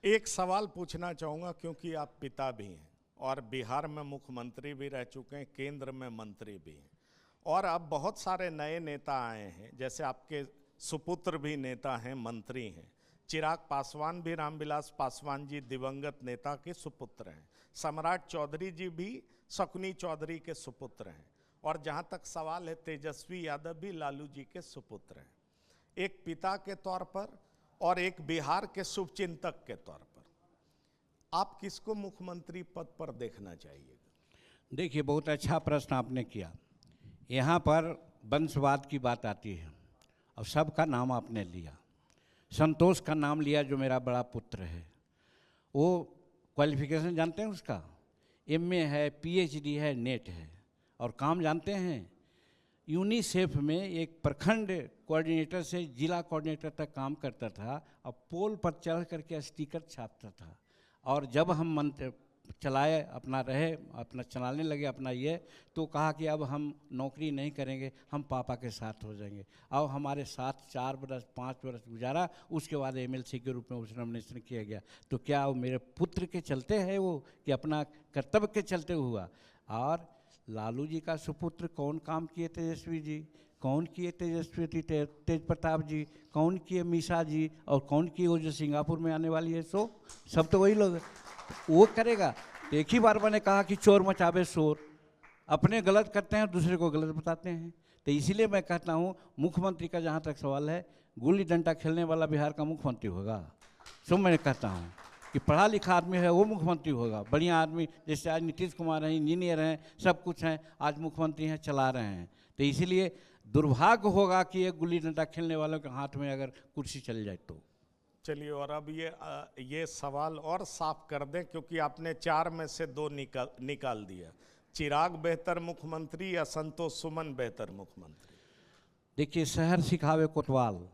एक सवाल पूछना चाहूँगा क्योंकि आप पिता भी हैं और बिहार में मुख्यमंत्री भी रह चुके हैं, केंद्र में मंत्री भी हैं, और अब बहुत सारे नए नेता आए हैं, जैसे आपके सुपुत्र भी नेता हैं, मंत्री हैं। चिराग पासवान भी, रामविलास पासवान जी दिवंगत नेता के सुपुत्र हैं। सम्राट चौधरी जी भी शकुनी चौधरी के सुपुत्र हैं। और जहाँ तक सवाल है, तेजस्वी यादव भी लालू जी के सुपुत्र हैं। एक पिता के तौर पर और एक बिहार के शुभचिंतक के तौर पर आप किसको मुख्यमंत्री पद पर देखना चाहिएगा? देखिए, बहुत अच्छा प्रश्न आपने किया। यहाँ पर वंशवाद की बात आती है और सबका नाम आपने लिया। संतोष का नाम लिया जो मेरा बड़ा पुत्र है। वो क्वालिफिकेशन जानते हैं उसका? एमए है, पीएचडी है, नेट है। और काम जानते हैं? यूनिसेफ में एक प्रखंड कोऑर्डिनेटर से जिला कोऑर्डिनेटर तक काम करता था और पोल पर चढ़ करके स्टिकर छापता था। और जब हम मंत्र चलाए अपना चलाने लगे अपना ये, तो कहा कि अब हम नौकरी नहीं करेंगे, हम पापा के साथ हो जाएंगे। अब हमारे साथ 4 बरस 5 बरस गुजारा, उसके बाद एमएलसी के रूप में उस नॉमिनेशन किया गया। तो क्या वो मेरे पुत्र के चलते है वो, कि अपना कर्तव्य के चलते हुआ? और लालू जी का सुपुत्र कौन काम किए? तेजस्वी जी। कौन किए? तेजस्वी तेज प्रताप जी। कौन किए? मीसा जी। और कौन किए वो जो सिंगापुर में आने वाली है? सो सब तो वही लोग। वो करेगा। एक ही बार मैंने कहा कि चोर मचावे शोर। अपने गलत करते हैं, दूसरे को गलत बताते हैं। तो इसीलिए मैं कहता हूँ, मुख्यमंत्री का जहाँ तक सवाल है, गुल्ली डंडा खेलने वाला बिहार का मुख्यमंत्री होगा। सो मैं कहता हूँ कि पढ़ा लिखा आदमी है वो मुख्यमंत्री होगा। बढ़िया आदमी, जैसे आज नीतीश कुमार हैं, इंजीनियर हैं, सब कुछ हैं, आज मुख्यमंत्री हैं, चला रहे हैं। तो इसीलिए दुर्भाग्य होगा कि एक गुल्ली डंडा खेलने वालों के हाथ में अगर कुर्सी चल जाए तो। चलिए, और अब ये सवाल और साफ कर दें, क्योंकि आपने 4 में से 2 निकाल दिया। चिराग बेहतर मुख्यमंत्री या संतोष सुमन बेहतर मुख्यमंत्री? देखिए, शहर सिखावे कोतवाल,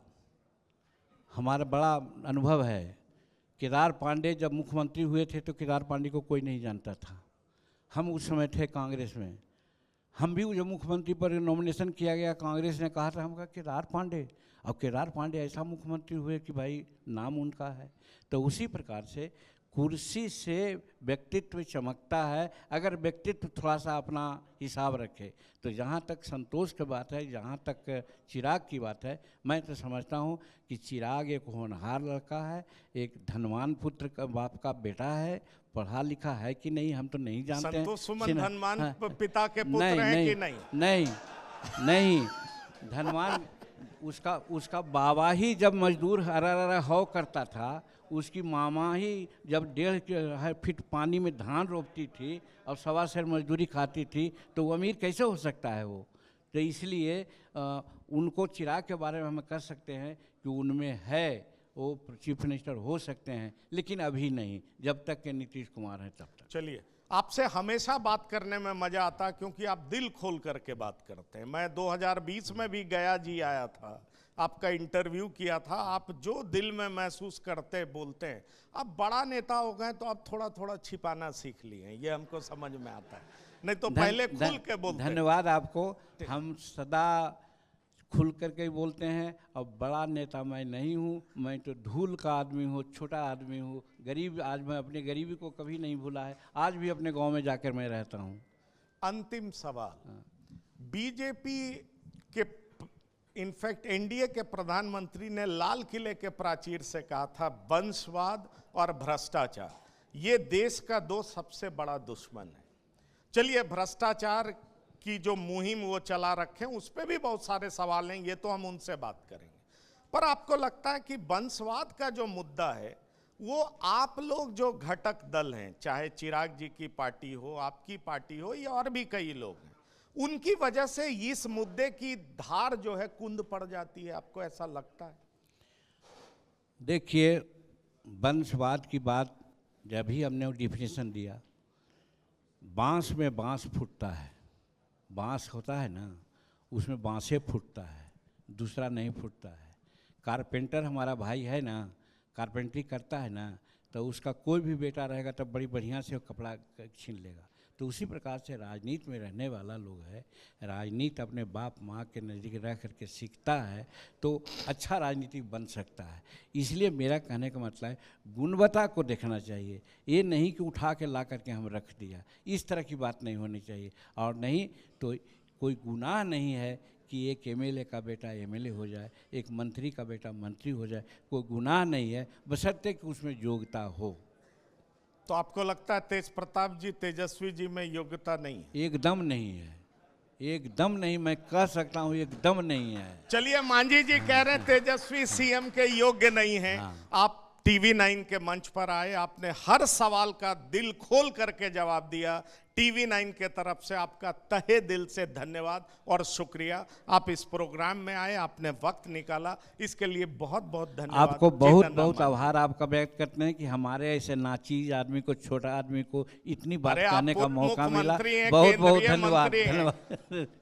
हमारा बड़ा अनुभव है। केदार पांडे जब मुख्यमंत्री हुए थे तो केदार पांडे को कोई नहीं जानता था। हम उस समय थे कांग्रेस में। हम भी जब मुख्यमंत्री पर नॉमिनेशन किया गया, कांग्रेस ने कहा था, हम कहा केदार पांडे। और केदार पांडे ऐसा मुख्यमंत्री हुए कि भाई नाम उनका है। तो उसी प्रकार से कुर्सी से व्यक्तित्व चमकता है, अगर व्यक्तित्व थोड़ा सा अपना हिसाब रखे। तो जहाँ तक संतोष की बात है, जहाँ तक चिराग की बात है, मैं तो समझता हूँ कि चिराग एक होनहार लड़का है, एक धनवान पुत्र का बाप का बेटा है। पढ़ा लिखा है कि नहीं हम तो नहीं जानते हैं। संतोष सुमन धनवान हाँ, पिता के पुत्र हैं कि नहीं? नहीं, नहीं धनवान उसका बाबा ही जब मजदूर हरा हौ करता था, उसकी मामा ही जब 1.5 फीट पानी में धान रोपती थी और 1.25 सेर मजदूरी खाती थी, तो वो अमीर कैसे हो सकता है वो? तो इसलिए उनको चिराग के बारे में हम कह सकते हैं कि उनमें है, वो चीफ मिनिस्टर हो सकते हैं, लेकिन अभी नहीं, जब तक के नीतीश कुमार हैं तब तक। चलिए, आपसे हमेशा बात करने में मजा आता है क्योंकि आप दिल खोल करके बात करते हैं। मैं 2020 में भी गया जी आया था, आपका इंटरव्यू किया था। आप जो दिल में महसूस करते बोलते हैं। अब बड़ा नेता हो गए तो आप थोड़ा थोड़ा छिपाना सीख लिए हैं, ये हमको समझ में आता है, नहीं तो पहले खुल के बोलते। धन्यवाद आपको। हम सदा खुल करके ही बोलते हैं। और बड़ा नेता मैं नहीं हूँ, मैं तो धूल का आदमी हूँ, छोटा आदमी हूँ, गरीब। आज मैं अपनी गरीबी को कभी नहीं भूला है, आज भी अपने गांव में जाकर मैं रहता हूँ। अंतिम सवाल, बीजेपी के, इनफैक्ट एनडीए के प्रधानमंत्री ने लाल किले के प्राचीर से कहा था, वंशवाद और भ्रष्टाचार ये देश का 2 सबसे बड़ा दुश्मन है। चलिए, भ्रष्टाचार की जो मुहिम वो चला रखे हैं, उस पर भी बहुत सारे सवाल हैं, ये तो हम उनसे बात करेंगे। पर आपको लगता है कि वंशवाद का जो मुद्दा है, वो आप लोग जो घटक दल हैं, चाहे चिराग जी की पार्टी हो, आपकी पार्टी हो, या और भी कई लोग हैं, उनकी वजह से इस मुद्दे की धार जो है कुंद पड़ जाती है? आपको ऐसा लगता है? देखिए, वंशवाद की बात जब ही हमने डिफिनेशन दिया, बांस में बांस फूटता है, बांस होता है ना, उसमें बांसे फूटता है, दूसरा नहीं फूटता है। कारपेंटर हमारा भाई है ना, कारपेंटरी करता है ना, तो उसका कोई भी बेटा रहेगा तब बड़ी बढ़िया से कपड़ा छीन लेगा। तो उसी प्रकार से राजनीति में रहने वाला लोग है, राजनीति अपने बाप माँ के नज़दीक रह करके सीखता है तो अच्छा राजनीतिक बन सकता है। इसलिए मेरा कहने का मतलब है गुणवत्ता को देखना चाहिए, ये नहीं कि उठा के ला करके हम रख दिया, इस तरह की बात नहीं होनी चाहिए। और नहीं तो कोई गुनाह नहीं है कि एक एमएलए का बेटा एमएलए हो जाए, एक मंत्री का बेटा मंत्री हो जाए, कोई गुनाह नहीं है, बशर्ते कि उसमें योग्यता हो। तो आपको लगता है तेज प्रताप जी, तेजस्वी जी में योग्यता नहीं है? एकदम नहीं है, एकदम नहीं, मैं कह सकता हूँ एकदम नहीं है। चलिए, मांझी जी कह रहे हैं तेजस्वी सीएम के योग्य नहीं है। आप टीवी 9 के मंच पर आए, आपने हर सवाल का दिल खोल करके जवाब दिया। टीवी 9 के तरफ से आपका तहे दिल से धन्यवाद और शुक्रिया। आप इस प्रोग्राम में आए, आपने वक्त निकाला, इसके लिए बहुत बहुत धन्यवाद। आपको बहुत बहुत आभार आपका व्यक्त करते हैं कि हमारे ऐसे नाचीज आदमी को, छोटा आदमी को इतनी बात कहने का मौका मिला। बहुत बहुत धन्यवाद,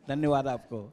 धन्यवाद आपको।